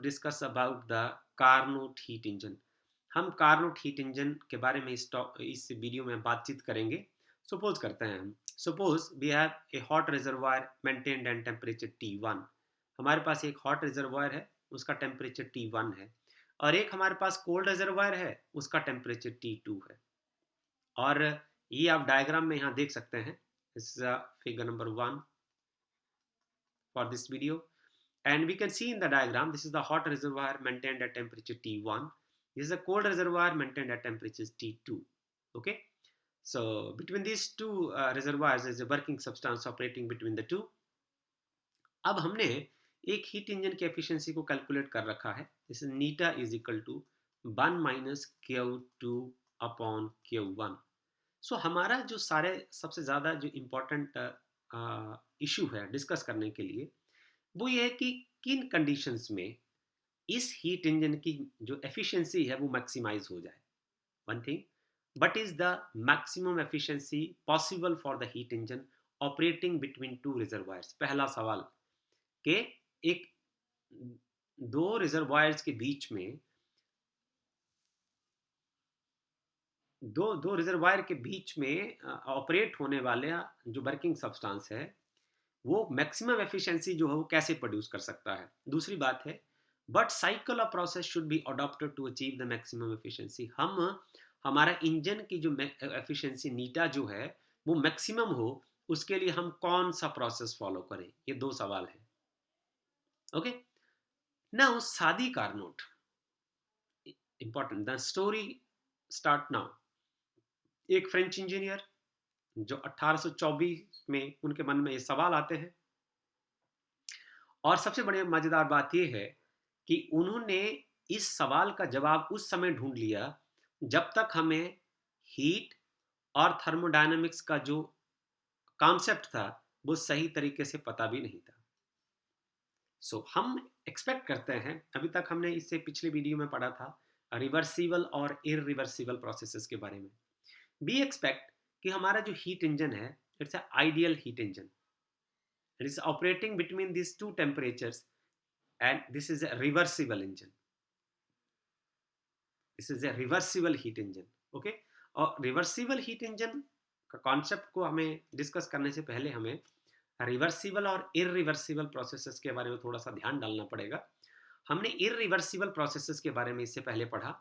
Discuss about the Carnot heat engine. हम Carnot heat engine के बारे में इस वीडियो में बातचीत करेंगे। सपोज करते हैं हम, suppose we have a hot reservoir maintained and temperature T1। हमारे पास एक हॉट रिजर्वायर है, उसका टेम्परेचर T1 है, और एक हमारे पास कोल्ड रिजर्वायर है, उसका टेम्परेचर T2 है। और ये आप डायग्राम में यहाँ देख सकते हैं, this is figure number 1 for this video. And we can see in the diagram, this is the hot reservoir maintained at temperature T1. This is a cold reservoir maintained at temperature T2. Okay. So between these two reservoirs is a working substance operating between the two. अब हमने एक heat engine की efficiency को calculate कर रखा है। This is eta is equal to 1 minus Q2 upon Q1। So हमारा जो सारे सबसे ज़्यादा जो इम्पोर्टेंट इशू है डिस्कस करने के लिए, वो ये है कि किन कंडीशंस में इस हीट इंजन की जो एफिशिएंसी है वो मैक्सिमाइज हो जाए। One thing, but is the maximum efficiency possible for the heat engine operating between two reservoirs. पहला सवाल कि एक दो रिजर्वायर्स के बीच में दो रिजर्वायर के बीच में ऑपरेट होने वाले जो वर्किंग सब्सटेंस है वो मैक्सिमम एफिशिएंसी जो है वो कैसे प्रोड्यूस कर सकता है। दूसरी बात है, but cycle of process should be adopted to achieve the maximum efficiency. हम हमारा इंजन की जो एफिशिएंसी नीटा जो है वो मैक्सिमम हो, उसके लिए हम कौन सा प्रोसेस फॉलो करें, ये दो सवाल है। ओके, नाउ सादी Carnot important, the story start now. एक फ्रेंच इंजीनियर जो 1824 में उनके मन में ये सवाल आते हैं, और सबसे बड़ी मज़ेदार बात यह है कि उन्होंने इस सवाल का जवाब उस समय ढूंढ लिया जब तक हमें हीट और थर्मोडायनामिक्स का जो कॉन्सेप्ट था वो सही तरीके से पता भी नहीं था। हम एक्सपेक्ट करते हैं, अभी तक हमने इससे पिछले वीडियो में पढ़ा था रिवर्सिबल और इरिवर्सिबल प्रोसेसेस के बारे में। बी एक्सपेक्ट कि हमारा जो हीट इंजन है, it's a ideal heat engine, it is operating between this to temperatures, and this is a reversible engine. This is a reversible heat engine. Okay, और reversible heat engine का concept को हमें discuss करने से पहले हमें reversible और irreversible processes के बारे में थोड़ा सा ध्यान डालना पड़ेगा। हमने इरिवर्सिबल प्रोसेसेस के बारे में इससे पहले पढ़ा।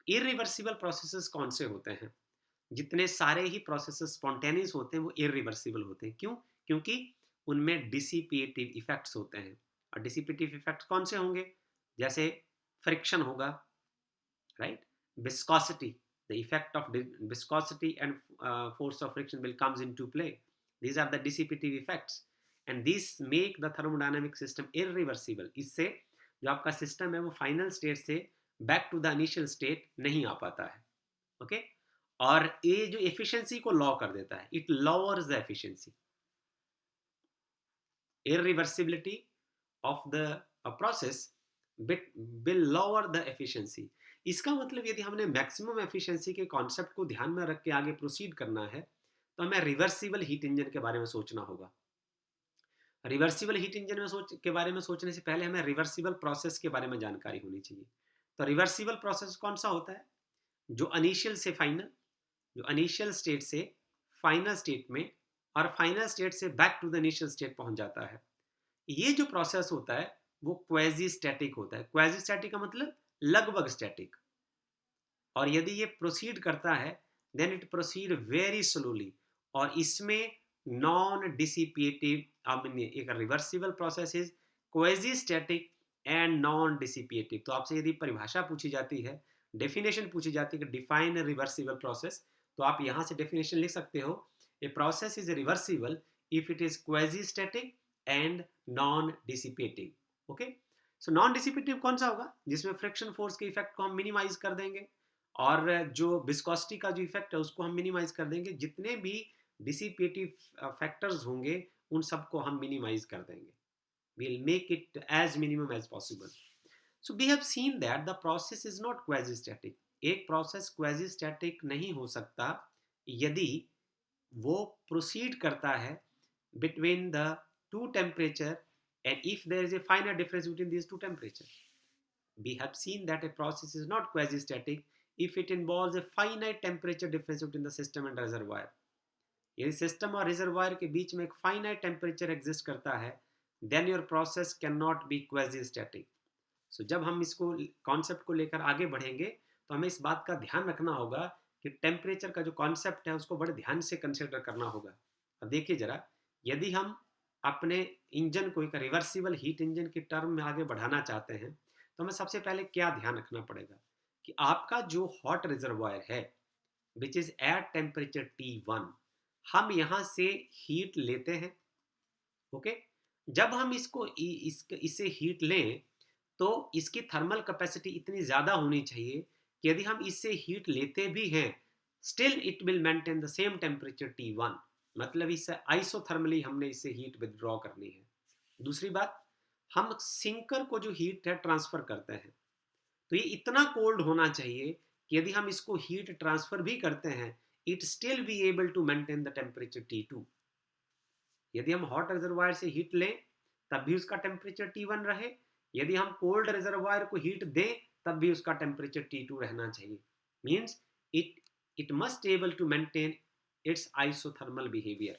इरिवर्सिबल प्रोसेसेस कौन से होते हैं? जितने सारे ही प्रोसेसेस स्पॉन्टेनियस होते हैं वो इरिवर्सिबल होते हैं। क्यों? क्योंकि उनमें डिसिपेटिव इफेक्ट्स होते हैं। और डिसिपेटिव इफेक्ट्स कौन से होंगे? जैसे फ्रिक्शन होगा, right, viscosity, the effect of viscosity and force of friction will comes into play. These are the dissipative effects and this make the thermodynamic system irreversible. इससे जो आपका सिस्टम है वो फाइनल स्टेट से back to the initial state नहीं आ पाता है। ओके, और ये जो एफिशिएंसी को लॉ कर देता है, it lowers the efficiency. irreversibility of the process will lower the efficiency। इसका मतलब यदि हमने मैक्सिमम एफिशिएंसी के कॉन्सेप्ट को ध्यान में रख के आगे प्रोसीड करना है तो हमें रिवर्सिबल हीट इंजन के बारे में सोचना होगा। रिवर्सिबल हीट इंजन के बारे में सोचने से पहले हमें रिवर्सिबल प्रोसेस के बारे में जानकारी होनी चाहिए। तो रिवर्सिबल प्रोसेस कौन सा होता है? जो इनिशियल से फाइनल, जो इनिशियल स्टेट से फाइनल स्टेट में और फाइनल स्टेट से back to the initial state पहुंच जाता है। ये जो प्रोसेस होता है वो क्वेजी स्टैटिक होता है। क्वेजी स्टैटिक का मतलब लगभग स्टैटिक। और यदि ये प्रोसीड करता है then it proceed very slowly, और इसमें नॉन डिसिपिएटिव, एक reversible process is quasi static and non dissipative. तो आपसे यदि परिभाषा पूछी जाती है, डेफिनेशन पूछी जाती है कि डिफाइन रिवर्सिबल प्रोसेस, तो आप यहां से डेफिनेशन लिख सकते हो, a process is reversible if it is quasi static and non dissipative. Okay, so non dissipative कौन सा होगा? जिसमें फ्रिक्शन फोर्स के इफेक्ट को हम मिनिमाइज कर देंगे और जो विस्कोसिटी का जो इफेक्ट है उसको हम मिनिमाइज कर देंगे। जितने भी डिसिपेटिव फैक्टर्स होंगे उन सबको हम मिनिमाइज कर देंगे। we'll make it as minimum as possible. So we have seen that the process is not quasi-static. एक प्रोसेस क्वेजी स्टैटिक नहीं हो सकता यदि वो प्रोसीड करता है between the two temperature and if there is a finite difference between these two temperature. We have seen that a process is not quasi-static if it involves a finite temperature difference between the system and reservoir. यदि system और reservoir के बीच में एक finite temperature exist करता है, then your process can not be quasi static. So जब हम इसको कॉन्सेप्ट को लेकर आगे बढ़ेंगे तो हमें इस बात का ध्यान रखना होगा कि टेम्परेचर का जो कॉन्सेप्ट है उसको बड़े ध्यान से कंसिडर करना होगा. अब देखिए ज़रा, यदि हम अपने इंजन को एक रिवर्सिबल हीट इंजन की टर्म में आगे बढ़ाना चाहते हैं तो हमें सबसे पहले क्या ध्यान रखना पड़ेगा कि आपका जो हॉट रिजर्वायर है which is at temperature T1, हम यहाँ से हीट लेते हैं. ओके, जब हम इससे हीट लें तो इसकी थर्मल कैपेसिटी इतनी ज़्यादा होनी चाहिए कि यदि हम इससे हीट लेते भी हैं still it will maintain the same temperature T1. मतलब इससे आइसोथर्मली हमने इससे हीट विदड्रॉ करनी है. दूसरी बात, हम सिंकर को जो हीट है ट्रांसफ़र करते हैं तो ये इतना कोल्ड होना चाहिए कि यदि हम इसको हीट ट्रांसफ़र भी करते हैं it still be able to maintain the temperature T2. यदि हम हॉट रिजर्वायर से हीट लें तब भी उसका टेम्परेचर T1 रहे, यदि हम कोल्ड रिजर्वायर को हीट दें तब भी उसका टेम्परेचर T2 रहना चाहिए. Means it must able to maintain its isothermal behaviour.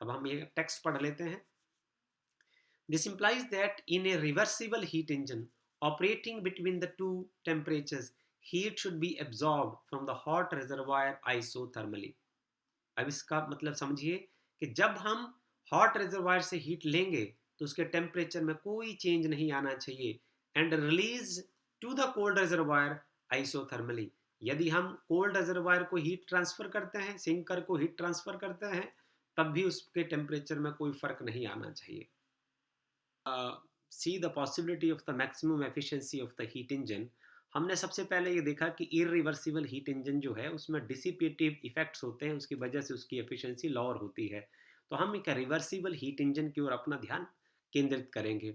अब हम ये टेक्स्ट पढ़ लेते हैं. This implies that in a reversible heat engine operating between the two temperatures, heat should be absorbed from the hot reservoir isothermally. अब इसका मतलब समझिए कि जब हम हॉट रिजर्वायर से हीट लेंगे तो उसके टेम्परेचर में कोई चेंज नहीं आना चाहिए and release to the cold reservoir isothermally. यदि हम कोल्ड रिजर्वायर को हीट ट्रांसफर करते हैं, सिंकर को हीट ट्रांसफर करते हैं, तब भी उसके टेम्परेचर में कोई फर्क नहीं आना चाहिए. See the possibility of the maximum efficiency of the heat engine. हमने सबसे पहले ये देखा कि इरिवर्सिबल हीट इंजन जो है उसमें डिसिपेटिव इफेक्ट्स होते हैं, उसकी वजह से उसकी एफिशिएंसी लोअर होती है. तो हम एक रिवर्सिबल हीट इंजन की ओर अपना ध्यान केंद्रित करेंगे.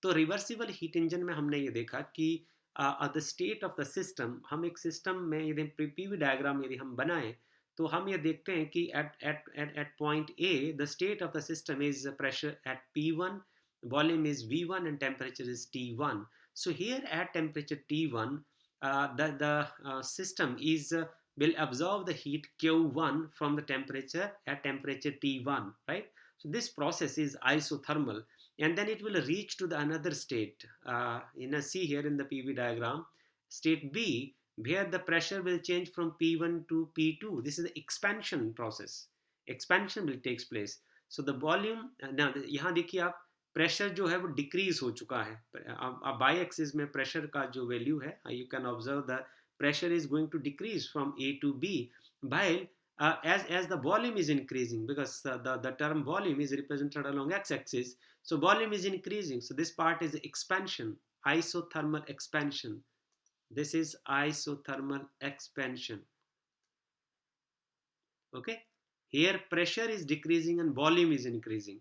तो रिवर्सिबल हीट इंजन में हमने ये देखा कि the state of the system, हम एक सिस्टम में यदि पीवी डायग्राम यदि हम बनाएं तो हम ये देखते हैं कि at point A the state of the system is pressure at P1, volume is V1 and temperature is T1. So here at temperature T1, the system will absorb the heat Q1 from the temperature at temperature T1, right? So this process is isothermal, and then it will reach to the another state. See here in the PV diagram, state B, where the pressure will change from P1 to P2. This is the expansion process. Expansion will takes place. So the volume, now यहाँ देखिए आप, pressure जो है वो decrease हो चुका है. अब बाई एक्सिस में प्रेशर का जो वैल्यू है, you can observe the pressure is going to decrease from A to B while as the volume is increasing, because the term volume is represented along x-axis, so volume is increasing. So this part is expansion, isothermal expansion. This is isothermal expansion. Okay, here pressure is decreasing and volume is increasing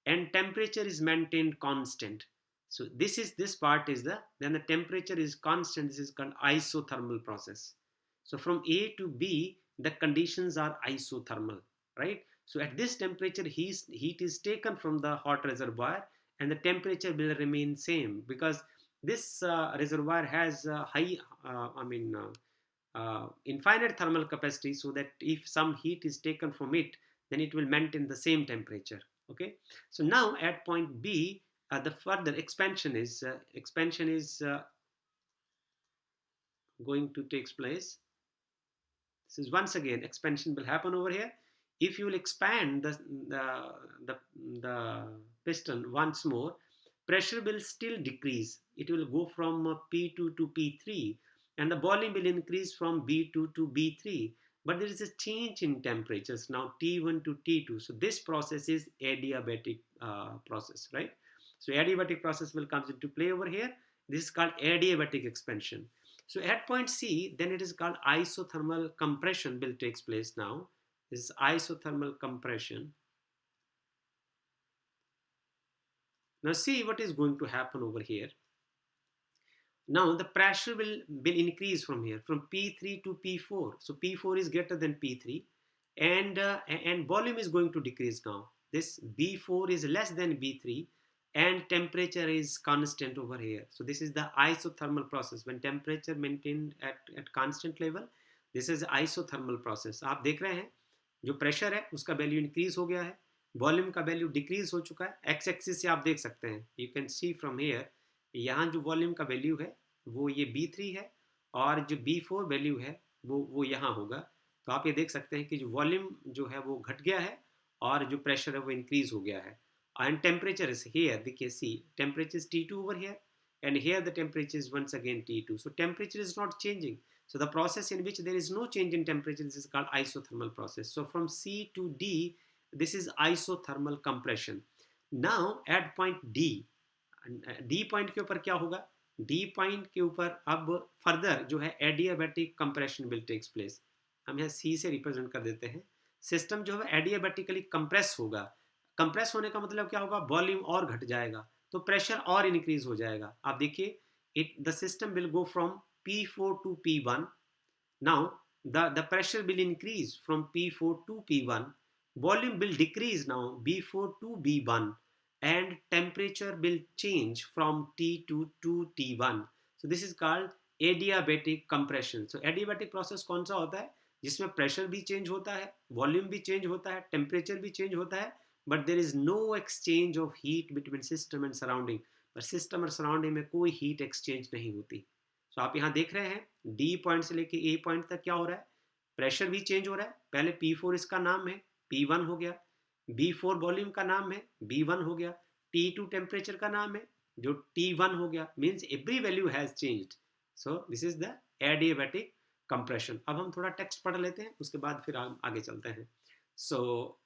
and temperature is maintained constant. So this part is then the temperature is constant. This is called isothermal process. So from A to B the conditions are isothermal, right? So at this temperature heat is taken from the hot reservoir and the temperature will remain same because this reservoir has high infinite thermal capacity, so that if some heat is taken from it then it will maintain the same temperature. Okay, so now at point B the further expansion is going to take place. This is once again expansion will happen over here. If you will expand the piston once more, pressure will still decrease. It will go from P2 to P3 and the volume will increase from B2 to B3, but there is a change in temperatures now T1 to T2. So this process is adiabatic process, right? So adiabatic process will comes into play over here. This is called adiabatic expansion. So at point C then it is called isothermal compression will takes place now. This is isothermal compression. Now see what is going to happen over here. Now the pressure will increase from here from P3 to P4. So P4 is greater than P3 and volume is going to decrease now. This B4 is less than B3 and temperature is constant over here. So this is the isothermal process. When temperature maintained at constant level, this is isothermal process. आप देख रहे हैं जो pressure है उसका value increase हो गया है, वॉल्यूम का वैल्यू डिक्रीज हो चुका है. एक्स एक्सिस से आप देख सकते हैं, you can see from here, यहाँ जो वॉल्यूम का वैल्यू है वो ये B3 है, और जो B4 वैल्यू है वो यहाँ होगा. तो आप ये देख सकते हैं कि जो वॉल्यूम जो है वो घट गया है और जो प्रेशर है वो इंक्रीज हो गया है. And temperature is here, देखिए see, temperature is T2 over here, and here the temperature is once again T2. So temperature is not changing. So the process in which there is no change in temperature, this is called isothermal process. So from C to D, this is isothermal compression. Now at point D, D point के ऊपर क्या होगा? D point के ऊपर अब further जो है adiabatic compression will takes place. हम यहाँ C से रिप्रेजेंट कर देते हैं. सिस्टम जो है एडियाबैटिकली कंप्रेस होगा. कंप्रेस होने का मतलब क्या होगा? वॉल्यूम और घट जाएगा, तो प्रेशर और इंक्रीज हो जाएगा. आप देखिए, it the system will go from P4 to P1. Now the pressure will increase from P4 to P1, volume will decrease now B4 to B1, and temperature will change from T2 to T1. So this is called adiabatic compression. So adiabatic process कौन सा होता है? जिसमें pressure भी change होता है, volume भी change होता है, टेम्परेचर भी चेंज होता है, but there is no exchange of heat between system and surrounding. पर सिस्टम और सराउंडिंग में कोई हीट एक्सचेंज नहीं होती. सो आप यहाँ देख रहे हैं डी पॉइंट से लेके ए पॉइंट तक क्या हो रहा है? प्रेशर भी चेंज हो रहा है. पहले P4 इसका नाम है, P1 हो गया. B4 वॉल्यूम का नाम है, B1 हो गया. T2 टेम्परेचर का नाम है, जो T1 हो गया. Means every value has changed. So this is the adiabatic compression. अब हम थोड़ा टेक्स्ट पढ़ लेते हैं, उसके बाद फिर आगे चलते हैं. सो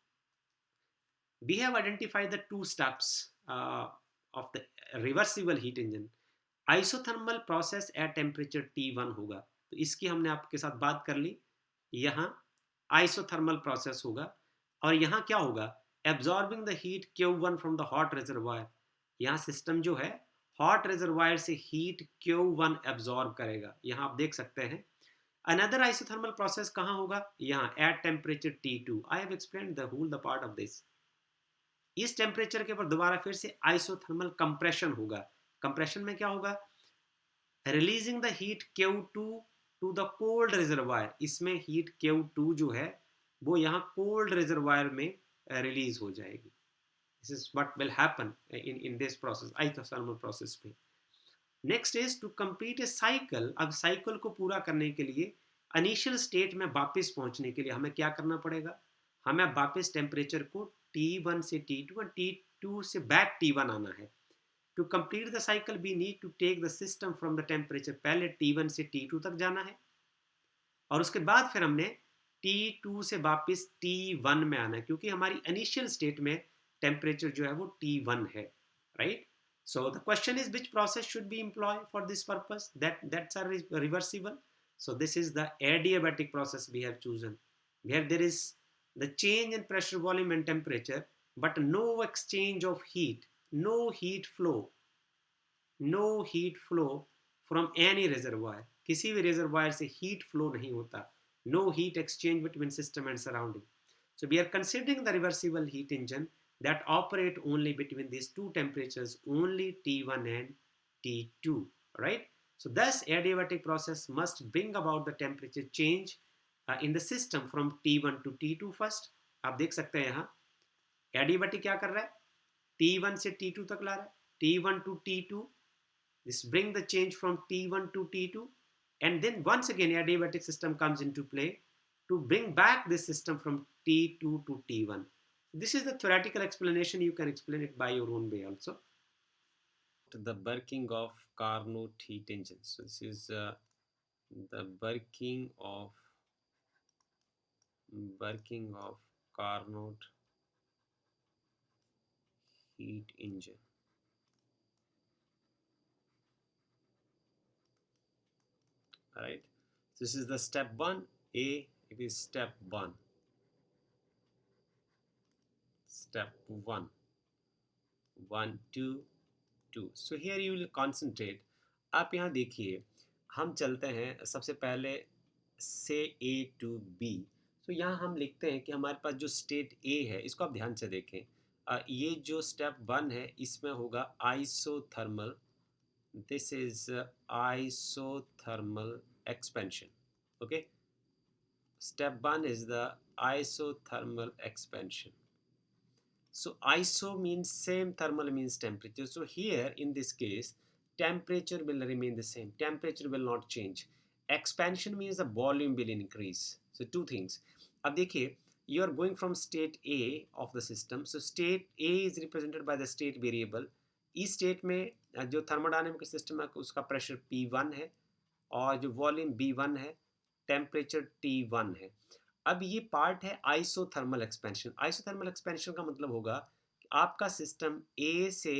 we have identified the two steps of the reversible heat engine. Isothermal process at temperature T1 होगा, तो इसकी हमने आपके साथ बात कर ली. यहाँ isothermal process होगा, और यहाँ क्या होगा? Absorbing the heat Q1 from the hot reservoir. यहाँ सिस्टम जो है हॉट रिजर्वायर से हीट Q1 एब्जॉर्ब करेगा. यहाँ आप देख सकते हैं. Another isothermal process कहाँ होगा? यहाँ at temperature T2. I have explained the whole the part of this. इस टेम्परेचर के ऊपर दोबारा फिर से आइसोथर्मल कंप्रेशन होगा. कंप्रेशन में क्या होगा? Releasing the heat Q2 to the cold reservoir. इसमें हीट Q2 जो है वो यहाँ कोल्ड रिजर्वायर में रिलीज हो जाएगी. This is what will happen in this process, isothermal process में. Next is to complete a cycle. अब साइकिल को पूरा करने के लिए इनिशियल स्टेट में वापस पहुंचने के लिए हमें क्या करना पड़ेगा? हमें वापस टेम्परेचर को T1 से T2 और T2 से बैक T1 आना है. To complete the cycle we need to take the system from the temperature. पहले T1 से T2 तक जाना है, और उसके बाद फिर हमने T2 से वापस T1 में आना है, क्योंकि हमारी इनिशियल स्टेट में टेम्परेचर जो है वो T1 है, right? So the question is, which process should be employed for this purpose? That's a reversible. So this is the adiabatic process we have chosen, where there is the change in pressure, volume and temperature, but no exchange of heat, no heat flow from any reservoir. किसी भी reservoir से heat flow नहीं होता. No heat exchange between system and surrounding. So we are considering the reversible heat engine that operate only between these two temperatures, only T1 and T2, right? So thus adiabatic process must bring about the temperature change in the system from T1 to T2 first. आप देख सकते हैं यहाँ adiabatic क्या कर रहा है? T1 से T2 तक ला रहा है. T1 to T2, this bring the change from T1 to T2, and then once again adiabatic system comes into play to bring back this system from T2 to T1. This is the theoretical explanation. You can explain it by your own way also. The working of Carnot heat engine. So this is the working of Carnot heat engine. All right. This is the step 1. It is step 1. Step 1. 1, 2, 2. So here you will concentrate. आप यहाँ देखिए, हम चलते हैं सबसे पहले से A to B. तो यहाँ हम लिखते हैं कि हमारे पास जो स्टेट A है, इसको आप ध्यान से देखें. ये जो स्टेप 1 है इसमें होगा isothermal, this is isothermal expansion. Okay, step 1 is the isothermal expansion. So iso means same, thermal means temperature. So here in this case temperature will remain the same, temperature will not change. Expansion means the volume will increase. So two things. अब देखिए, you are going from state A of the system. So state A is represented by the state variable. इस state में जो thermodynamic system है उसका pressure P1 है और जो वॉल्यूम B1 है, टेम्परेचर T1 है। अब ये पार्ट है आइसोथर्मल एक्सपेंशन। आइसोथर्मल एक्सपेंशन का मतलब होगा कि आपका सिस्टम ए से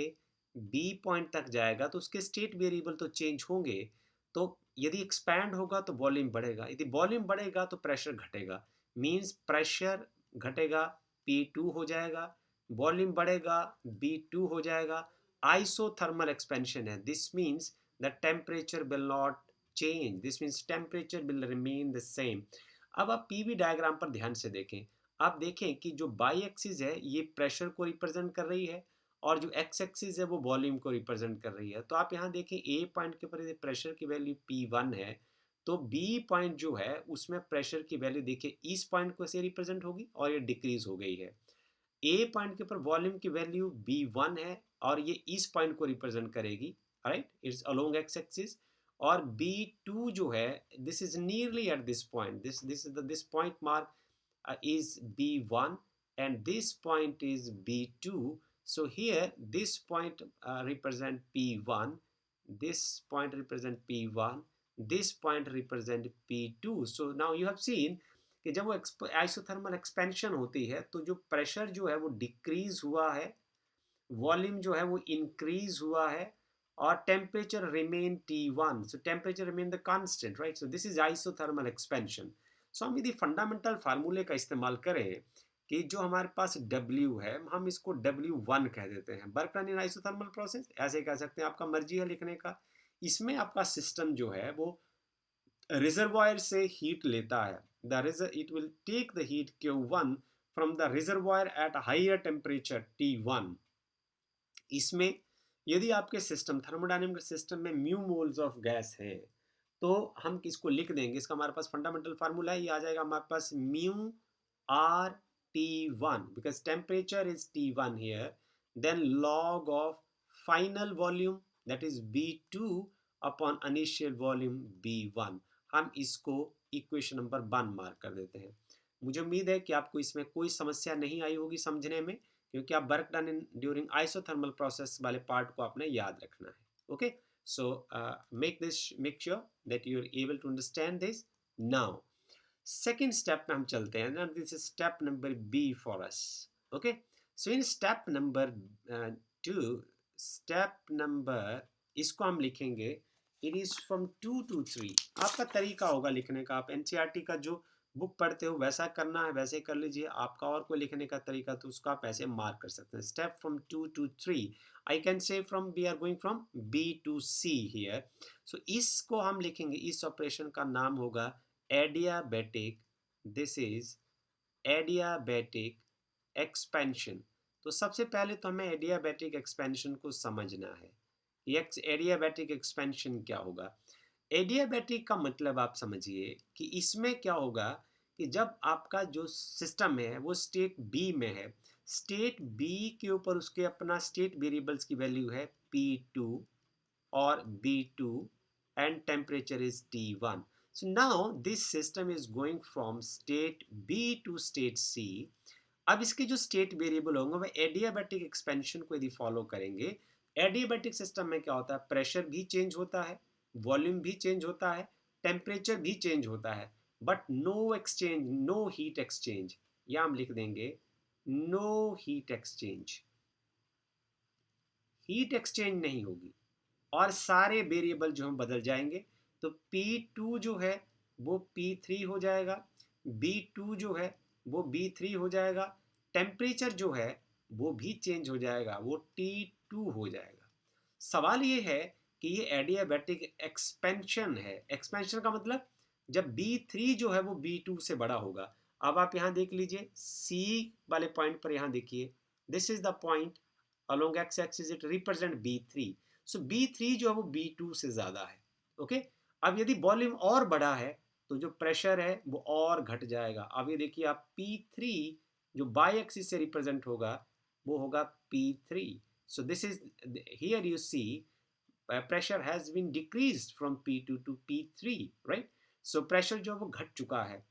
बी पॉइंट तक जाएगा तो उसके स्टेट वेरिएबल तो चेंज होंगे। तो यदि एक्सपैंड होगा तो वॉल्यूम बढ़ेगा, यदि वॉल्यूम बढ़ेगा तो प्रेशर घटेगा। मींस प्रेशर घटेगा, P2 हो जाएगा, वॉल्यूम बढ़ेगा, B2 हो जाएगा। आइसोथर्मल एक्सपेंशन है, this means the temperature will not change, this means temperature will remain the same. अब आप पीवी डायग्राम पर ध्यान से देखें, आप देखें कि जो बाई एक्सिस है ये प्रेशर को रिप्रेजेंट कर रही है और जो एक्स एक्सिस है वो वॉल्यूम को रिप्रेजेंट कर रही है। तो आप यहाँ देखें ए पॉइंट के ऊपर प्रेशर की वैल्यू P1 है, तो बी पॉइंट जो है उसमें प्रेशर की वैल्यू देखिए इस पॉइंट को से रिप्रेजेंट होगी और ये डिक्रीज हो गई है। ए पॉइंट के ऊपर वॉल्यूम की वैल्यू B1 है और ये इस पॉइंट को रिप्रेजेंट करेगी, right, it's along x axis. और B2 जो है this is nearly at this point, this point mark is B1 and this point is B2. So here this point represent P1, this point represent P1, this point represent P2. So now you have seen कि जब वो isothermal expansion होती है तो जो pressure जो है वो डिक्रीज हुआ है, वॉल्यूम जो है वो इंक्रीज हुआ है और temperature remain T1, so temperature remain the constant, right. So this is isothermal expansion. So हम यदि फंडामेंटल फार्मूले का इस्तेमाल करें कि जो हमारे पास W है हम इसको W1 कह देते हैं, work done in isothermal process, ऐसे कह सकते हैं, आपका मर्जी है लिखने का। इसमें आपका सिस्टम जो है वो रिजर्वायर से हीट लेता है, it will take the heat Q1 from the reservoir at higher temperature T1। इसमें यदि आपके सिस्टम थर्मोडायनेमिक सिस्टम में म्यू मोल्स ऑफ गैस है तो हम किसको लिख देंगे, इसका हमारे पास फंडामेंटल फार्मूला है, ये आ जाएगा हमारे पास mu r T1 because temperature is T1 here, then log of final volume that is B2 upon initial volume B1। हम इसको इक्वेशन नंबर 1 मार्क कर देते हैं। मुझे उम्मीद है कि आपको इसमें कोई समस्या नहीं आई होगी समझने में, क्योंकि आप work done in during isothermal process वाले पार्ट को आपने याद रखना है। Okay, so make sure that you are able to understand this. Now second step में हम चलते हैं, this is step number B for us. Okay, so in step number 2, step number इसको हम लिखेंगे इट इज फ्रॉम 2 to 3। आपका तरीका होगा लिखने का, आप एनसीईआरटी का जो बुक पढ़ते हो वैसा करना है वैसे कर लीजिए, आपका और कोई लिखने का तरीका तो उसको आप ऐसे मार्क कर सकते हैं। Step from 2 to 3, I can say from we are going from B to C here. So इसको हम लिखेंगे, इस ऑपरेशन का नाम होगा adiabatic, this is adiabatic expansion. तो सबसे पहले तो हमें एडियाबैटिक एक्सपेंशन को समझना है। एडियाबैटिक एक्सपेंशन क्या होगा? एडियाबैटिक का मतलब आप समझिए कि इसमें क्या होगा कि जब आपका जो सिस्टम है वो स्टेट बी में है, स्टेट बी के ऊपर उसके अपना स्टेट वेरिएबल्स की वैल्यू है P2 और B2 and temperature is T1. So now this system is going from state B to state C. अब इसके जो स्टेट वेरिएबल होंगे वह एडियाबैटिक एक्सपेंशन को यदि फॉलो करेंगे, एडियाबैटिक सिस्टम में क्या होता है, प्रेशर भी चेंज होता है, वॉल्यूम भी चेंज होता है, टेम्परेचर भी चेंज होता है, but no exchange, no heat exchange. या हम लिख देंगे no heat exchange, heat exchange नहीं होगी और सारे वेरिएबल जो हम बदल जाएंगे। तो P2 जो है वो P3 हो जाएगा, B2 जो है वो B3 हो जाएगा, टेम्परेचर जो है वो भी चेंज हो जाएगा, वो T2 हो जाएगा। सवाल ये है कि ये एडियाबैटिक एक्सपेंशन है। एक्सपेंशन का मतलब जब B3 जो है वो B2 से बड़ा होगा। अब आप यहाँ देख लीजिए C वाले पॉइंट पर, यहाँ देखिए this is the point along x axis, it represent B3. so B3 जो है वो B2 से ज़्यादा है. ओके, अब यदि वॉल्यूम और बड़ा है तो जो प्रेशर है वो और घट जाएगा. अब ये देखिए आप P3 जो बाई एक्सिस से रिप्रेजेंट होगा वो होगा P3. so this is, here you see pressure has been decreased from P2 to P3, right? so pressure जो है वो घट चुका है.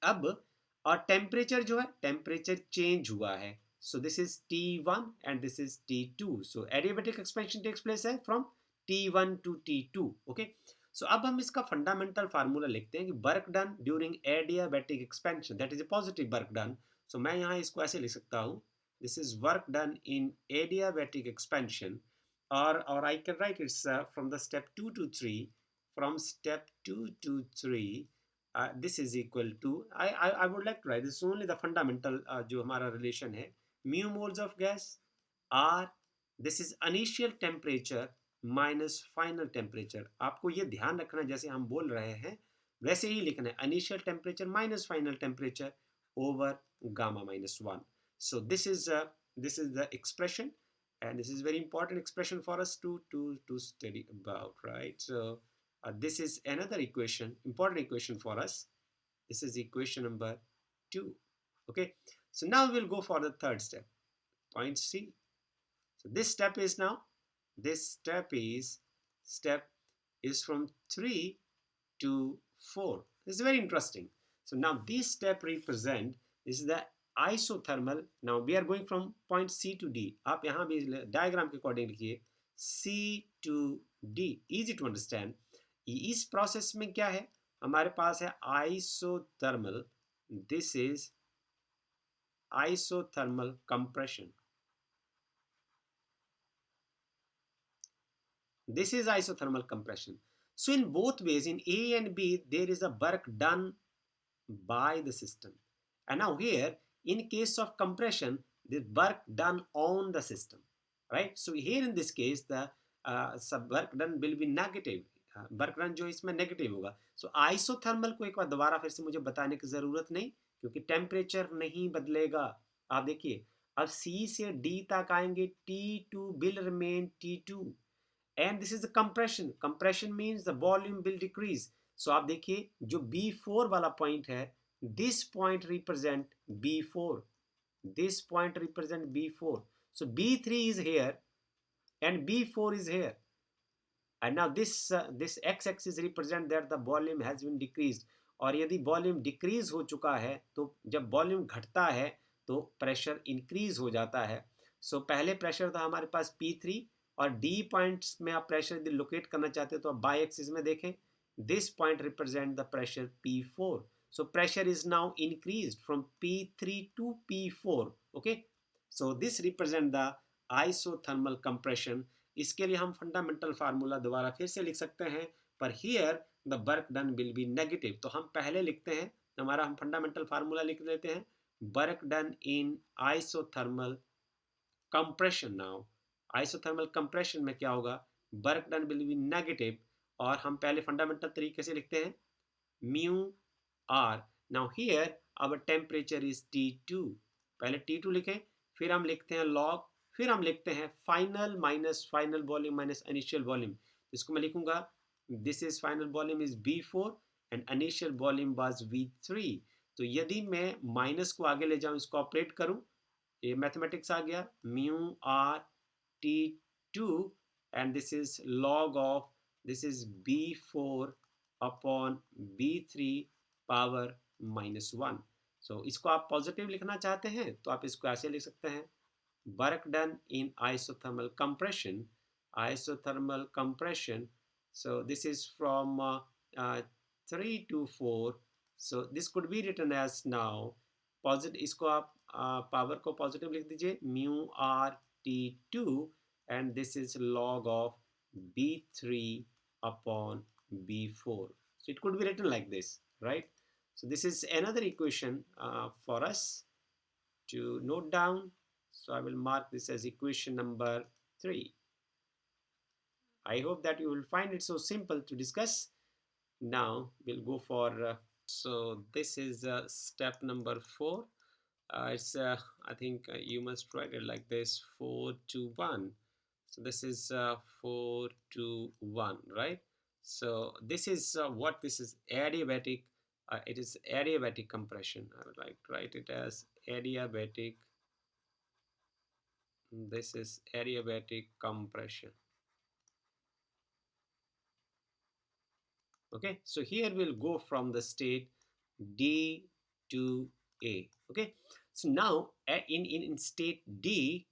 अब और टेम्परेचर जो है, टेम्परेचर चेंज हुआ है. So this is T1 and this is T2. So adiabatic expansion takes place है from T1 to T2. Okay, so अब हम इसका फंडामेंटल फार्मूला लिखते हैं कि work done during adiabatic expansion, that is a positive work done. So मैं यहाँ इसको ऐसे लिख सकता हूँ, this is work done in adiabatic expansion, or I can write it's from the step 2 to 3, from step 2 to 3, this is equal to, I would like to write this is only the fundamental जो हमारा relation है, mu moles of gas are, this is initial temperature minus final temperature. आपको ये ध्यान रखना, जैसे हम बोल रहे हैं वैसे ही लिखना है, initial temperature minus final temperature over gamma minus 1. so this is the expression, and this is very important expression for us to study about, right? so this is another equation, important equation for us. This is equation number 2. Okay, so now we'll go for the third step, point C. So this step is from 3 to 4. This is very interesting. So now this step represent, this is the isothermal. Now we are going from point C to D. आप यहाँ भी diagram के according लिखिए, C to D, easy to understand. इस process में क्या है, हमारे पास है isothermal, this is isothermal compression. This is isothermal compression. So in both ways, in A and B, there is a work done by the system. And now here, in case of compression, the work done on the system, right? So here in this case, the work done will be negative. Work done जो इसमें negative होगा. सो isothermal को एक बार दोबारा फिर से मुझे बताने की ज़रूरत नहीं, क्योंकि टेम्परेचर नहीं बदलेगा. आप देखिए, अब C से D तक आएंगे, T2 will remain T2, and this is the compression. Compression means the volume will decrease. So आप देखिए, जो B4 वाला पॉइंट है, this point represent B4, this point represent B4. So B3 is here and B4 is here. And now this x-axis represent that the volume has been decreased. और यदि volume decrease हो चुका है तो जब volume घटता है तो प्रेशर इंक्रीज हो जाता है. सो पहले प्रेशर था हमारे पास P3, और D पॉइंट्स में आप प्रेशर यदि लोकेट करना चाहते हो तो आप बाई एक्सिस में देखें, this point represent the pressure P4. So pressure is now increased from P3 to P4. Okay, so this represent the isothermal compression. इसके लिए हम फंडामेंटल फार्मूला दोबारा फिर से लिख सकते हैं, पर here the work done will be negative. तो हम पहले लिखते हैं, हमारा हम फंडामेंटल फार्मूला लिख लेते हैं, work done in isothermal compression. Now isothermal compression में क्या होगा, work done will be negative, और हम पहले फंडामेंटल तरीके से लिखते हैं mu R. Now here our temperature is T2, पहले T2 लिखें, फिर हम लिखते हैं लॉग, फिर हम लिखते हैं final minus final volume minus initial volume. इसको मैं लिखूंगा, this is final volume is V4 and initial volume was V3. तो यदि मैं माइनस को आगे ले जाऊं, इसको ऑपरेट करूं, ये मैथमेटिक्स आ गया, mu R T2 and this is log of, this is B4 upon B3 power -1. So इसको आप पॉजिटिव लिखना चाहते हैं तो आप इसको ऐसे लिख सकते हैं, work done in isothermal compression. So this is from 3 to 4. So this could be written as now positive, इसको आप पावर को पॉजिटिव लिख दीजिए, mu R T2 and this is log of B3 upon B4. So it could be written like this, right? So this is another equation for us to note down. So I will mark this as equation number 3. I hope that you will find it so simple to discuss. Now we'll go for, so this is step number 4. It's I think you must write it like this: 4 to 1. So this is 4 to 1, right? So this is what this is adiabatic. It is adiabatic compression. I would like to write it as adiabatic. This is adiabatic compression. Okay, so here we'll go from the state D to A. Okay, so now in state D,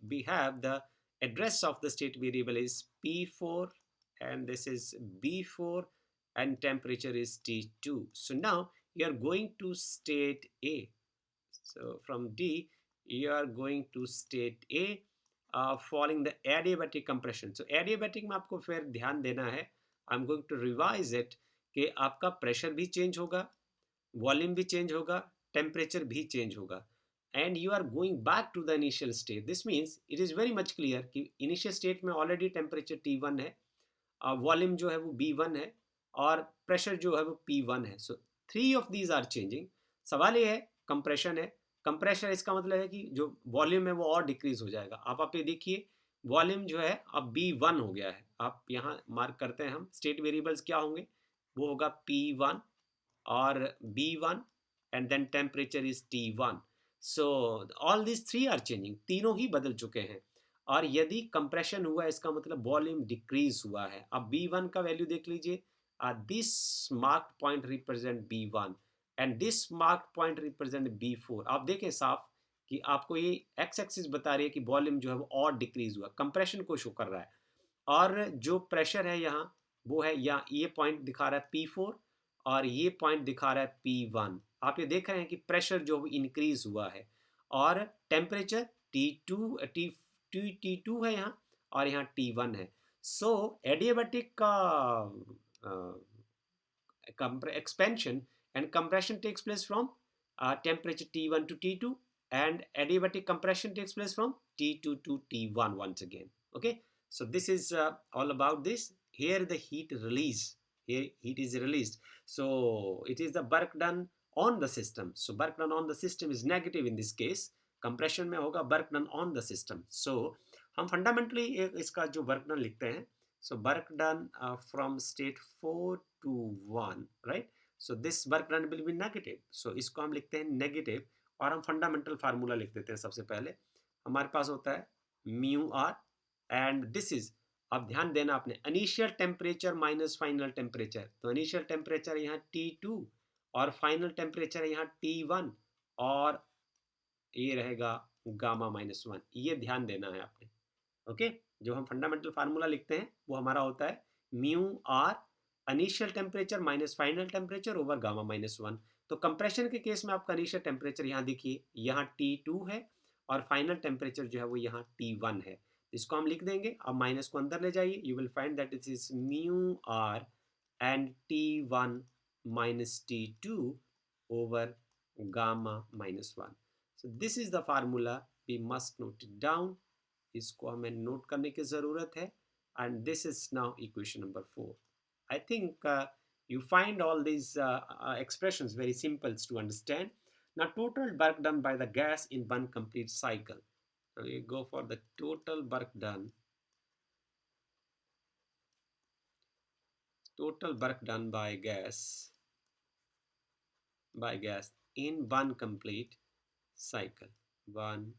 we have the address of the state variable is P4, and this is B4, and temperature is T2. So now you are going to state A. So from D you are going to state A, following the adiabatic compression. So adiabatic में आपको फिर ध्यान देना है, I am going to revise it, कि आपका pressure भी change होगा, वॉल्यूम भी चेंज होगा, टेम्परेचर भी चेंज होगा, and you are going back to the initial state. This means it is very much clear कि इनिशियल स्टेट में ऑलरेडी टेम्परेचर T1 है, वॉल्यूम जो है वो B1 है, और प्रेशर जो है वो P1 है. So three of these are changing. सवाल ये है, कंप्रेशन है. कंप्रेशर इसका मतलब है कि जो वॉल्यूम है वो और डिक्रीज हो जाएगा. आप ये देखिए, वॉल्यूम जो है अब B1 हो गया है. आप यहाँ मार्क करते हैं, हम स्टेट वेरिएबल्स क्या होंगे, वो होगा P1 और B1, and then temperature is T1. So all this three are changing, तीनों ही बदल चुके हैं. और यदि कंप्रेशन हुआ है, इसका मतलब वॉल्यूम डिक्रीज हुआ है. अब B1 का वैल्यू देख लीजिए, this marked point represent B1 and this marked point represent B4. आप देखें साफ कि आपको ये एक्स एक्सिस बता रही है कि वॉल्यूम जो है वो और डिक्रीज हुआ, कंप्रेशन को शो कर रहा है. और जो प्रेशर है यहाँ, वो है यहाँ, ये पॉइंट दिखा रहा है P4 और ये पॉइंट दिखा रहा है P1. आप ये देख रहे हैं कि प्रेशर जो इंक्रीज हुआ है, और टेम्परेचर T2 है यहाँ, और यहाँ T1 है. सो एडियाबैटिक का expansion and compression takes place from temperature T1 to T2, and adiabatic compression takes place from T2 to T1 once again. Okay, so this is all about this. Here the heat release, here heat is released, so it is the work done on the system. So work done on the system is negative in this case. compression में होगा work done on the system. So हम fundamentally इसका जो work done लिखते हैं, so work done from state 4 to 1, right? So this work done will be negative. So इसको हम लिखते हैं negative, और हम fundamental formula लिख देते हैं. सबसे पहले हमारे पास होता है mu r, and this is, अब ध्यान देना आपने, initial temperature minus final temperature. तो इनिशियल टेम्परेचर यहाँ T2 और फाइनल टेम्परेचर यहाँ T1, और ये रहेगा गामा -1. ये ध्यान देना है आपने. ओके, जो हम फंडामेंटल फार्मूला लिखते हैं वो हमारा होता है mu R, initial temperature minus final temperature over gamma -1. तो कंप्रेशन के केस में आपका इनिशियल टेम्परेचर यहाँ देखिए, यहाँ T2 है, और फाइनल टेम्परेचर जो है वो यहाँ T1 है. इसको हम लिख देंगे. अब माइनस को अंदर ले जाइए, you will find that it is mu R and T1 minus T2 over gamma -1. So this is the formula, we must note it down. इसको हमें नोट करने की ज़रूरत है. and this is now equation number 4. I think you find all these expressions very simple to understand. Now total work done by the gas in one complete cycle. So we go for the total work done. Total work done by gas in one complete cycle. One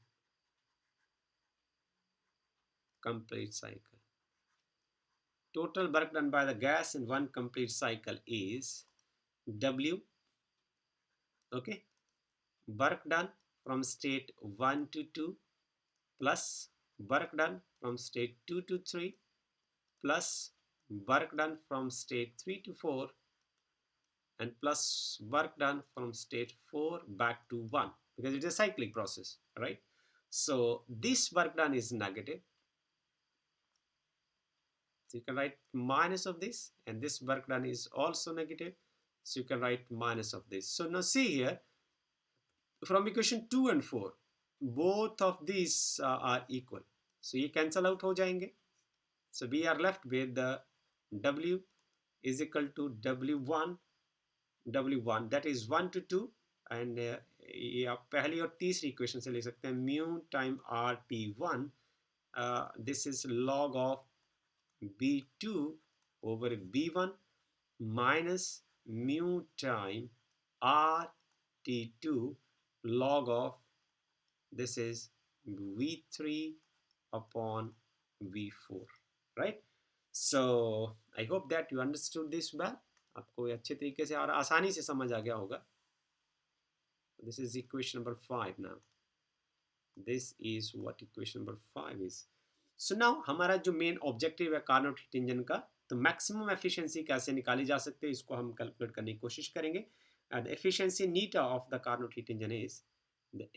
complete cycle. Total work done by the gas in one complete cycle is W. Okay, work done from state 1 to 2 plus work done from state 2 to 3 plus work done from state 3 to 4 and plus work done from state 4 back to 1, because it is a cyclic process, right? So this work done is negative. So you can write minus of this, and this work done is also negative. So you can write minus of this. So now see here, from equation 2 and 4, both of these are equal. So ये cancel out हो जाएंगे. So we are left with the W is equal to W1, that is 1 to 2, and ये आप पहली और तीसरी equation से ले सकते हैं, mu time R T one, this is log of b2 over b1 minus mu time r t2 log of this is v3 upon v4, right? So I hope that you understood this well. आपको ये अच्छे तरीके से और आसानी से समझ आ गया होगा. This is equation number 5 now. This is what equation number 5 is. So now हमारा जो मेन ऑब्जेक्टिव है कार्नोट हीट इंजन का, तो मैक्सिमम एफिशिएंसी कैसे निकाली जा सकती है इसको हम कैलकुलेट करने की कोशिश करेंगे. The efficiency Neeta of the Carnot heat engine is the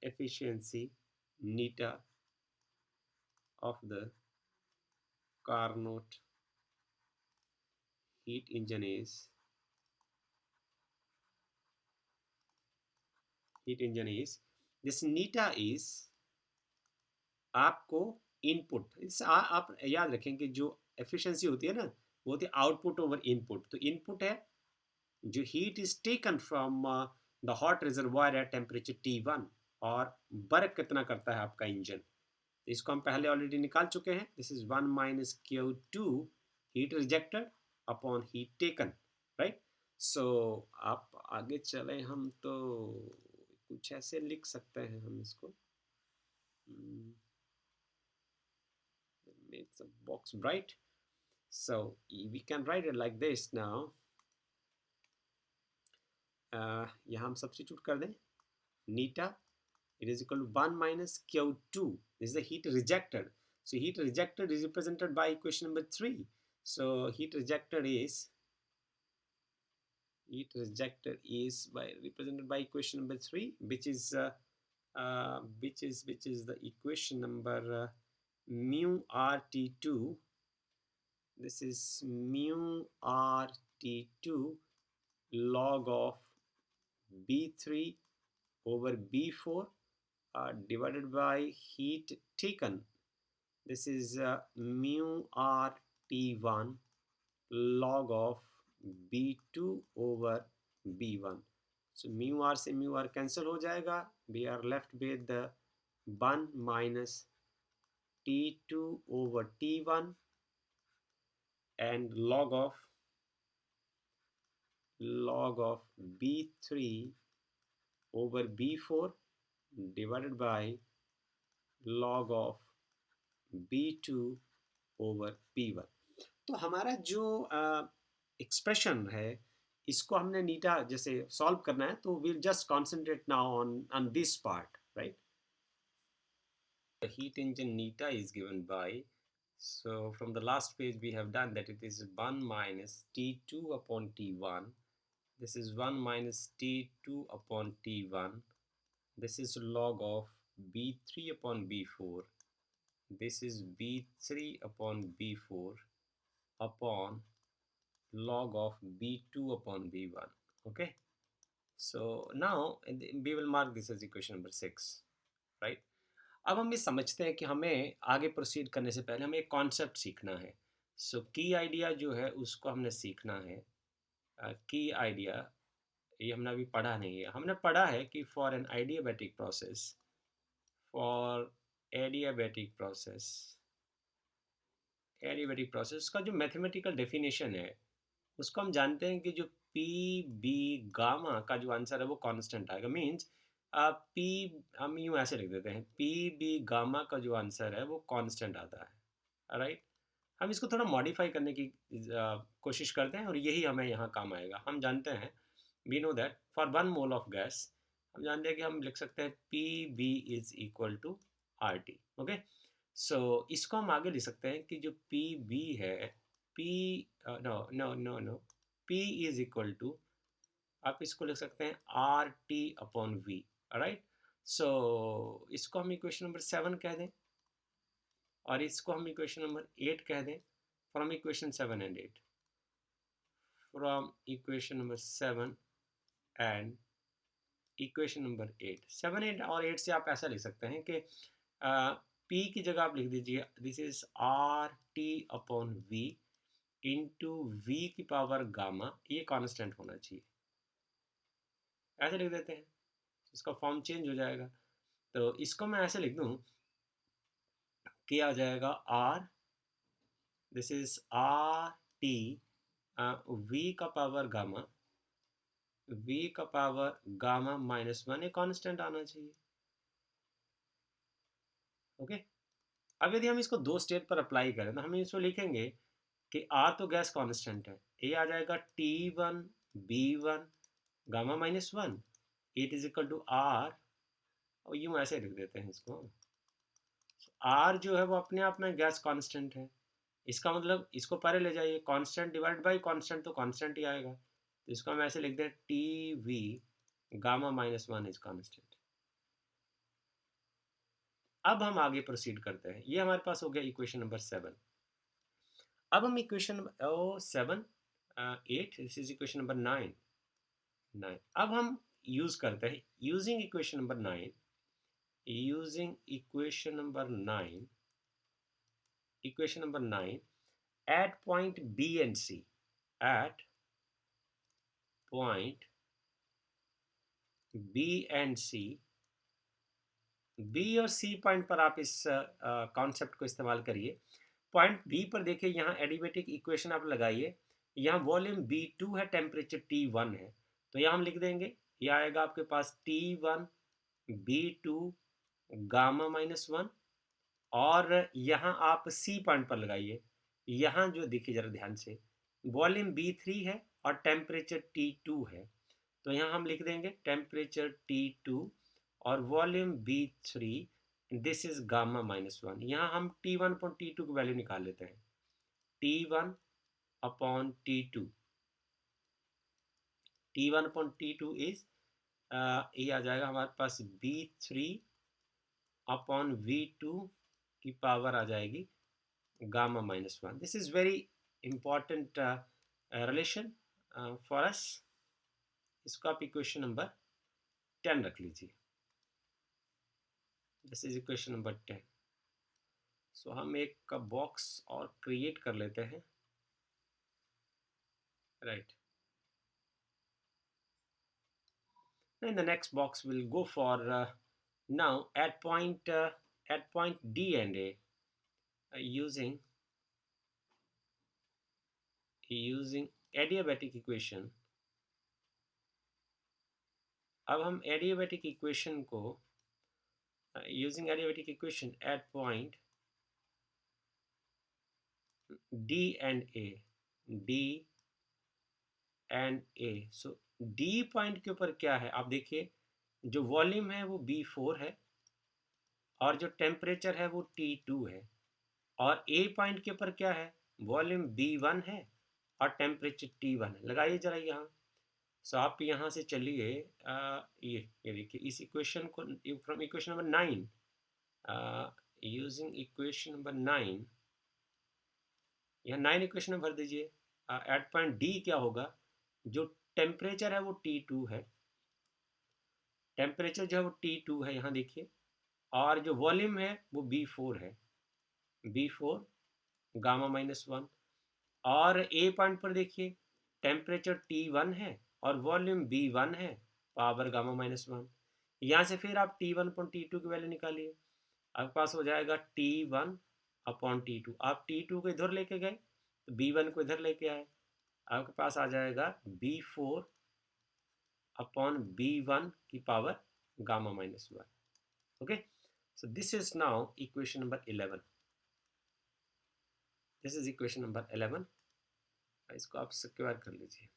efficiency neta of the Carnot heat engine is this neta is आपको इनपुट, इस आप याद रखें कि जो एफिशिएंसी होती है ना वो होती है आउटपुट ओवर इनपुट. तो इनपुट है जो heat is taken from the hot reservoir at temperature T1 और वर्क कितना करता है आपका इंजन. तो इसको हम पहले ऑलरेडी निकाल चुके हैं. This is 1 minus Q2 heat rejected upon heat taken, right. So आप आगे चले हम तो कुछ ऐसे लिख सकते हैं हम इसको. Make the box bright. So we can write it like this now. यहाँ हम सब्स्टिट्यूट कर दें नीटा, it is equal to 1 minus Q2. This is the heat rejected. So heat rejected is represented by equation number 3. So heat rejected is represented by equation number 3, which is the equation number mu RT2. This is mu RT2 log of B3 over B4 divided by heat taken. This is mu RT1 log of B2 over B1. So mu R से mu R cancel हो जाएगा. We are left with the 1 minus T2 over T1 and log of B3 over B4 divided by log of B2 over B1. तो हमारा जो expression है इसको हमने नीटा जैसे सॉल्व करना है, तो we'll just concentrate now on this part, right? The heat engine neta is given by, so from the last page we have done that it is 1 minus T2 upon T1. This is 1 minus T2 upon T1. This is log of B3 upon B4. This is B3 upon B4 upon log of B2 upon B1. Okay, so now we will mark this as equation number 6, right? अब हम ये समझते हैं कि हमें आगे proceed करने से पहले हमें एक कॉन्सेप्ट सीखना है. सो की आइडिया जो है उसको हमने सीखना है. की आइडिया ये हमने अभी पढ़ा नहीं है. हमने पढ़ा है कि फॉर एन एडियाबैटिक प्रोसेस का जो मैथमेटिकल डेफिनेशन है उसको हम जानते हैं कि जो पी बी गामा का जो आंसर है वो कांस्टेंट आएगा. मीन्स पी हम यूँ ऐसे लिख देते हैं, पी बी गामा का जो आंसर है वो कांस्टेंट आता है, राइट. हम इसको थोड़ा मॉडिफाई करने की कोशिश करते हैं और यही हमें यहाँ काम आएगा. हम जानते हैं, we know that for 1 mole of gas हम जानते हैं कि हम लिख सकते हैं P B is equal to R T. Okay, so इसको हम आगे लिख सकते हैं कि जो पी बी है, P no P is equal to, आप इसको लिख सकते हैं R T upon V, right. So इसको हम इक्वेशन नंबर 7 कह दें और इसको हम इक्वेशन नंबर 8 कह दें. From equation 7 and 8, from equation number 7 and equation number 8. 7, 8 और 8 से आप ऐसा लिख सकते हैं कि P की जगह आप लिख दीजिए this is R T upon V into V की पावर गामा, ये कांस्टेंट होना चाहिए। ऐसे लिख देते हैं, इसका फॉर्म चेंज हो जाएगा। तो इसको मैं ऐसे लिख दूं कि आ जाएगा R, this is R T V का पावर गामा, वी का पावर गामा -1, ये कांस्टेंट आना चाहिए। ओके, अब यदि हम इसको दो स्टेट पर अप्लाई करें तो हम इसको लिखेंगे कि आर तो गैस कांस्टेंट है, ये आ जाएगा T1 B1 gamma -1, it is equal to R, और यूं ऐसे लिख देते हैं इसको, आर जो है वो अपने आप में गैस कांस्टेंट है, इसका मतलब इसको परे ले जाइए, कांस्टेंट डिवाइड बाय कांस्टेंट तो कांस्टेंट ही आएगा, तो इसको हम ऐसे लिख दें T V gamma -1 is constant. अब हम आगे प्रोसीड करते हैं, ये हमारे पास हो गया इक्वेशन नंबर 7। अब हम equation 7 8, this is equation number 9। अब हम यूज करते हैं using equation number 9, using equation number 9 at point B and C, at point B and C, B और C पॉइंट पर आप इस कॉन्सेप्ट को इस्तेमाल करिए। पॉइंट B पर देखिए, यहाँ एडिमेटिक इक्वेशन आप लगाइए, यहाँ वॉल्यूम B2 है, टेम्परेचर T1 है, तो यहाँ हम लिख देंगे, ये आएगा आपके पास T1 B2 गामा -1, और यहाँ आप C पॉइंट पर लगाइए, यहाँ जो देखिए जरा ध्यान से, वॉल्यूम B3 है और टेम्परेचर T2 है, तो यहाँ हम लिख देंगे टेम्परेचर T2 और volume B3, this is gamma -1। यहाँ हम T1 अपॉन T2 की वैल्यू निकाल लेते हैं, T1 upon T2, T1 upon T2 is ये आ जाएगा हमारे पास B3 अपॉन V2 की पावर आ जाएगी gamma -1। This is very important relation for us, इसको आप इक्वेशन नंबर 10 रख लीजिए, दिस इज इक्वेशन नंबर 10। सो हम एक का बॉक्स और क्रिएट कर लेते हैं, right. In the next box we'll go for now at point D and A, using adiabatic equation। अब हम adiabatic equation को using adiabatic equation at point D and A, D and A। so D point के ऊपर क्या है आप देखिए, जो वॉल्यूम है वो B4 है और जो टेम्परेचर है वो T2 है, और A पॉइंट के ऊपर क्या है, वॉल्यूम B1 है और टेम्परेचर T1 है। लगाइए जरा यहाँ, सो आप यहाँ से चलिए, ये देखिए इस इक्वेशन को from equation number 9, using equation number 9, यहाँ 9 इक्वेशन में भर दीजिए। एट पॉइंट डी क्या होगा, जो टेम्परेचर है वो T2 है, टेम्परेचर जो है वो T2 है यहाँ देखिए, और जो वॉल्यूम है वो B4 है, B4 गामा -1, और ए पॉइंट पर देखिए टेम्परेचर T1 है और वॉल्यूम B1 है, पावर गामा -1। यहाँ से फिर आप T1 अपॉन T2 की वैल्यू निकालिए, आपके पास हो जाएगा T1 अपॉन T2। आप T2 को इधर लेके गए तो B1 को इधर लेके आए, आपके पास आ जाएगा B4 अपॉन B1 की power gamma -1। Okay, so this is now equation number 11, this is equation number 11। इसको आप स्क्वायर कर लीजिए,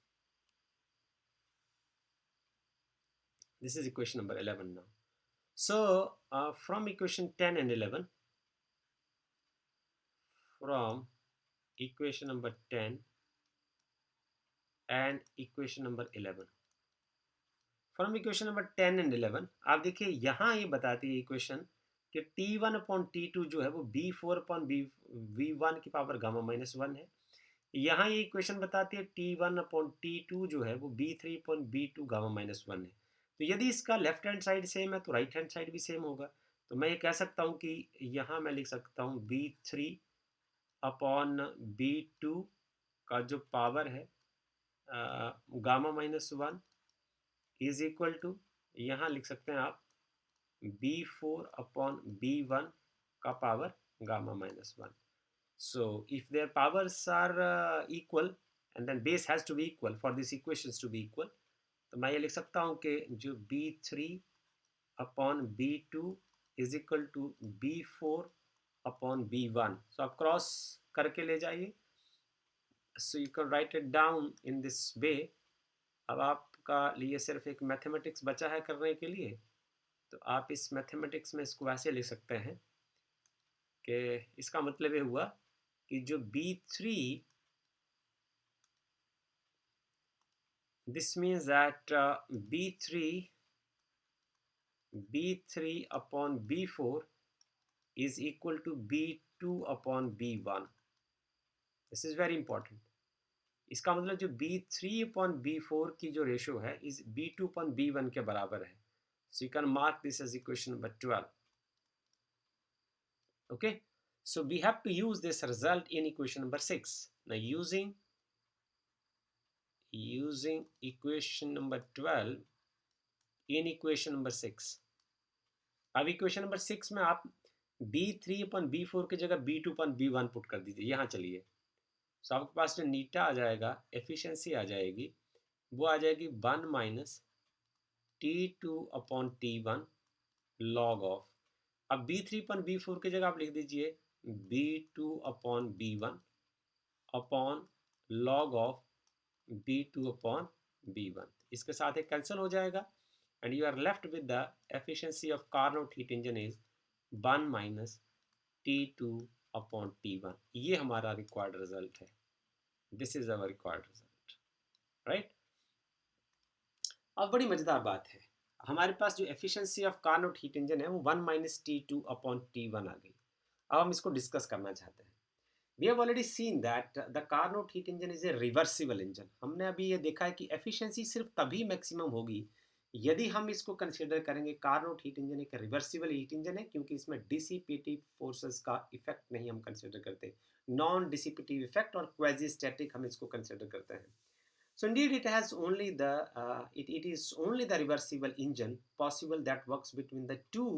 this is equation number 11 now। So from equation 10 and 11, from equation number 10 and equation number 11, from equation number 10 and 11 आप देखिए यहाँ ये बताती है इक्वेशन कि T1 अपॉन T2 जो है वो B4 अपॉन V1 की पावर गामा -1 है। यहाँ ये इक्वेशन बताती है T1 अपॉन T2 जो है वो B3 अपॉन B2 गामा -1 है। तो यदि इसका लेफ्ट हैंड साइड सेम है तो राइट हैंड साइड भी सेम होगा, तो मैं ये कह सकता हूँ कि यहाँ मैं लिख सकता हूँ B3 अपॉन B2 का जो पावर है gamma minus one is equal to, यहाँ लिख सकते हैं आप B4/B1 का power gamma minus one. So if their powers are equal and then base has to be equal for these equations to be equal, तो मैं ये लिख सकता हूँ कि जो B3/B2 is equal to B4/B1. So आप क्रॉस करके ले जाइए. So you can write it down in this way. अब आपका लिए सिर्फ एक मैथमेटिक्स बचा है करने के लिए, तो आप इस मैथमेटिक्स में इसको ऐसे लिख सकते हैं कि इसका मतलब ये हुआ कि जो B3, this means that B3/B4 is equal to B2/B1. This is very important. इसका मतलब जो B3/B4 की जो रेशो है इस B2/B1 के बराबर है. So you can mark this as equation number 12. Okay, so we have to use this result in equation number 6. Now using equation number 12 in equation number 6. अब equation number 6 में आप B3/B4 की जगह B2/B1 पुट कर दीजिए. यहाँ चलिए, so आपके पास जो नीटा आ जाएगा, एफिशिएंसी आ जाएगी, वो आ जाएगी 1 माइनस T2/T1 log ऑफ. अब B3/B4 की जगह आप लिख दीजिए B2/B1 upon log of B2/B1. इसके साथ एक कैंसिल हो जाएगा and you are left with the efficiency of Carnot heat engine is 1 minus T2/T1. ये हमारा required result है. This is our required result, right? अब बड़ी मजेदार बात है, हमारे पास जो efficiency of Carnot heat engine है वो 1 minus T2/T1 आ गई. अब हम इसको डिस्कस करना चाहते हैं. We have already seen that the Carnot heat engine is a reversible engine. हमने अभी ये देखा है कि efficiency सिर्फ तभी मैक्सिमम होगी यदि हम इसको कंसिडर करेंगे कार्नोट हीट इंजन एक रिवर्सिबल हीट इंजन है, क्योंकि इसमें डिसिपेटिव फोर्सेस का इफेक्ट नहीं हम कंसिडर करते, नॉन डिसिपेटिव इफेक्ट और क्वाजी स्टैटिक हम इसको कंसिडर करते हैं. So indeed it has only the it is only the reversible engine possible that works between the two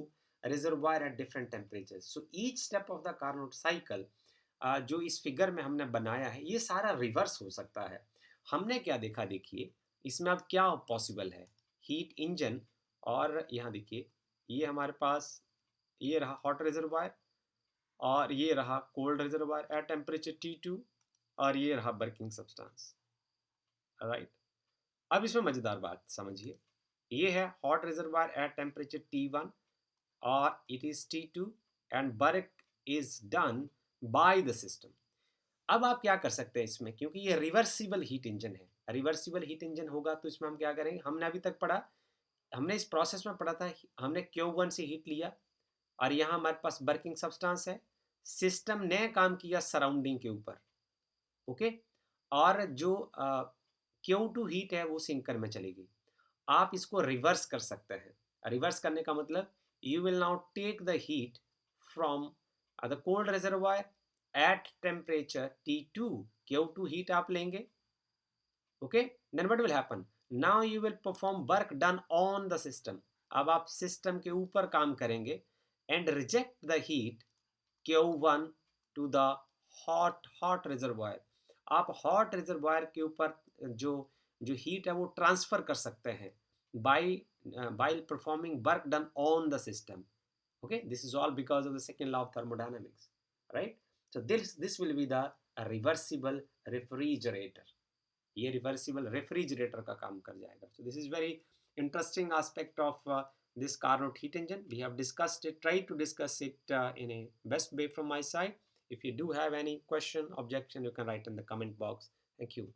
reservoir at different temperatures. So each step of the Carnot cycle जो इस figure में हमने बनाया है ये सारा रिवर्स हो सकता है. हमने क्या देखा, देखिए इसमें अब क्या पॉसिबल है, हीट इंजन, और यहाँ देखिए ये हमारे पास ये रहा हॉट रिजर्वायर और ये रहा cold reservoir at temperature T2 और ये रहा वर्किंग सब्सटेंस, राइट. अब इसमें मजेदार बात समझिए, ये है hot reservoir at temperature T1 और it is T2 and work is done by the system. अब आप क्या कर सकते हैं इसमें, क्योंकि ये रिवर्सिबल हीट इंजन है, रिवर्सिबल हीट इंजन होगा तो इसमें हम क्या करेंगे, हमने अभी तक पढ़ा, हमने इस प्रोसेस में पढ़ा था, हमने Q1 से हीट लिया और यहाँ हमारे पास वर्किंग सब्सटेंस है, सिस्टम ने काम किया सराउंडिंग के ऊपर, ओके, और जो Q2 हीट है वो सिंकर में चलेगी. आप इसको रिवर्स कर सकते हैं. रिवर्स करने का मतलब you will now take the heat from the cold reservoir at temperature T2, Q2 heat आप लेंगे, okay, then what will happen, now you will perform work done on the system. अब आप सिस्टम के ऊपर काम करेंगे and reject the heat Q1 to the hot reservoir. आप hot reservoir के ऊपर जो हीट है वो ट्रांसफर कर सकते हैं while performing work done on the system. Okay, this is all because of the second law of thermodynamics, right? So this will be the reversible refrigerator. ये reversible refrigerator का काम कर जाएगा. So this is very interesting aspect of this Carnot heat engine. We have discussed it, tried to discuss it in a best way from my side. If you do have any question, objection, you can write in the comment box. Thank you.